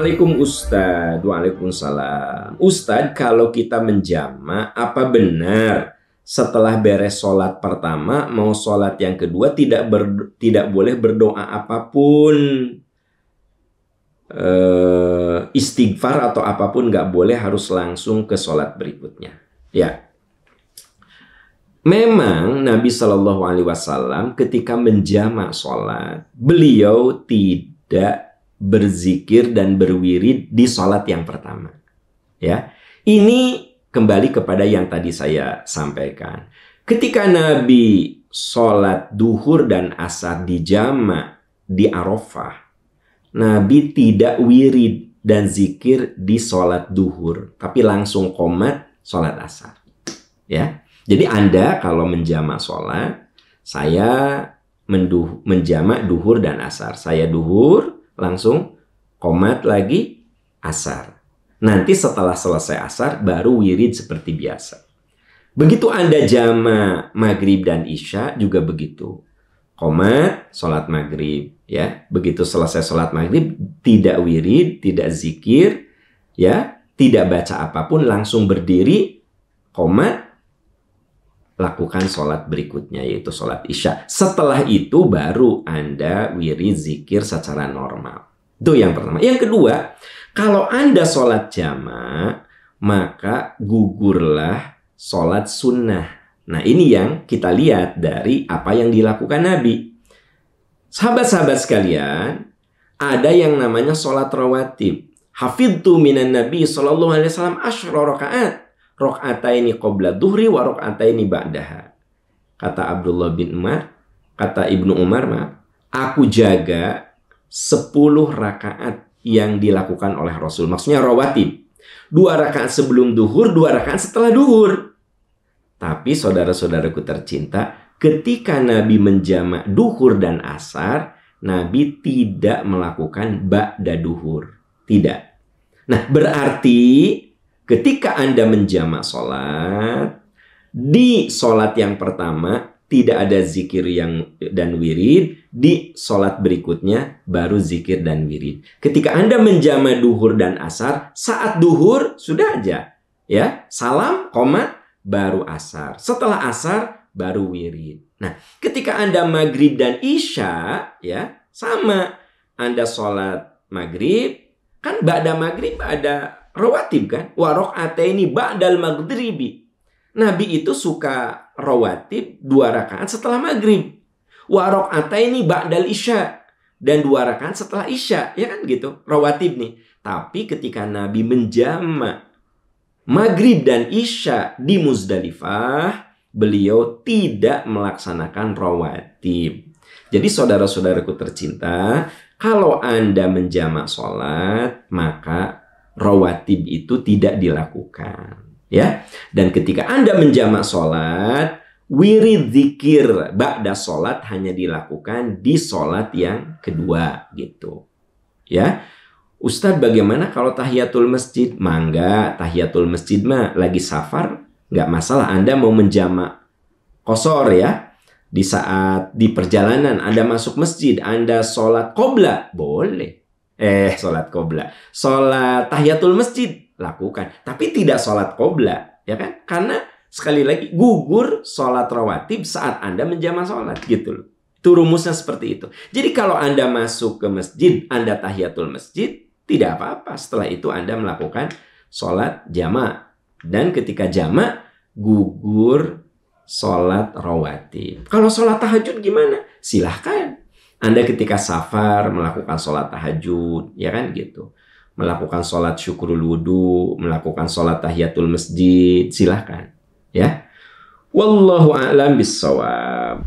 Assalamualaikum Ustadz. Waalaikumsalam. Ustadz, kalau kita menjama, apa benar setelah beres sholat pertama mau sholat yang kedua tidak boleh berdoa apapun, istighfar atau apapun nggak boleh, harus langsung ke sholat berikutnya? Ya, memang Nabi Shallallahu Alaihi Wasallam ketika menjama sholat, beliau tidak berzikir dan berwirid di sholat yang pertama. Ya, ini kembali kepada yang tadi saya sampaikan. Ketika Nabi sholat duhur dan asar di jama di Arafah, Nabi tidak wirid dan zikir di sholat duhur, tapi langsung qomat sholat asar. Ya, jadi Anda kalau menjama sholat, saya menjama duhur dan asar. Saya duhur, langsung qomat lagi asar. Nanti setelah selesai asar baru wirid seperti biasa. Begitu Anda jama maghrib dan isya juga begitu. Qomat, sholat maghrib, ya. Begitu selesai sholat maghrib tidak wirid, tidak zikir, ya, tidak baca apapun, langsung berdiri, qomat, lakukan sholat berikutnya yaitu sholat isya. Setelah itu baru Anda wirid zikir secara normal. Itu yang pertama. Yang kedua, kalau Anda sholat jama, maka gugurlah sholat sunnah. Nah, ini yang kita lihat dari apa yang dilakukan Nabi. Sahabat-sahabat sekalian, ada yang namanya sholat rawatib. Hafidtu minan Nabi sallallahu alaihi wasallam asyra rakaat. Rok'ataini qabla duhri wa rok'ataini ba'daha. Kata Abdullah bin Umar, kata Ibnu Umar, aku jaga 10 rakaat yang dilakukan oleh Rasul. Maksudnya rawatib. 2 rakaat sebelum duhur, 2 rakaat setelah duhur. Tapi saudara-saudaraku tercinta, ketika Nabi menjama duhur dan asar, Nabi tidak melakukan ba'da duhur. Tidak. Nah, berarti ketika Anda menjama sholat, di sholat yang pertama tidak ada zikir dan wirid, di sholat berikutnya baru zikir dan wirid. Ketika Anda menjama duhur dan asar, saat duhur sudah aja, ya, salam, qomat, baru asar. Setelah asar baru wirid. Nah, ketika Anda maghrib dan isya, ya, sama. Anda sholat maghrib, kan ba'da maghrib ada rawatib kan? Wa rok'ataini ba'dal maghribi. Nabi itu suka rawatib 2 rakaat setelah maghrib. Wa rok'ataini ba'dal isya. Dan 2 rakaat setelah isya. Ya kan gitu, rawatib nih. Tapi ketika Nabi menjama maghrib dan isya di Muzdalifah, beliau tidak melaksanakan rawatib. Jadi saudara-saudaraku tercinta, kalau Anda menjama sholat, maka rawatib itu tidak dilakukan, ya. Dan ketika Anda menjamak sholat, wirid zikir ba'da sholat hanya dilakukan di sholat yang kedua, gitu, ya. Ustadz, bagaimana kalau tahiyatul masjid? Mangga, tahiyatul masjid mah lagi safar, nggak masalah. Anda mau menjamak qosor, ya, di saat di perjalanan Anda masuk masjid, Anda sholat qobla, boleh. Sholat qobla, sholat tahiyatul masjid lakukan, tapi tidak sholat qobla, ya kan? Karena sekali lagi gugur sholat rawatib saat Anda menjama sholat, gitu loh. Itu rumusnya seperti itu. Jadi kalau Anda masuk ke masjid, Anda tahiyatul masjid, tidak apa-apa. Setelah itu Anda melakukan sholat jama, dan ketika jama gugur sholat rawatib. Kalau sholat tahajud gimana? Silahkan. Anda ketika safar melakukan sholat tahajud, ya kan gitu. Melakukan sholat syukurul wudu, melakukan sholat tahiyatul masjid, silahkan. Ya. Wallahu a'lam bissawab.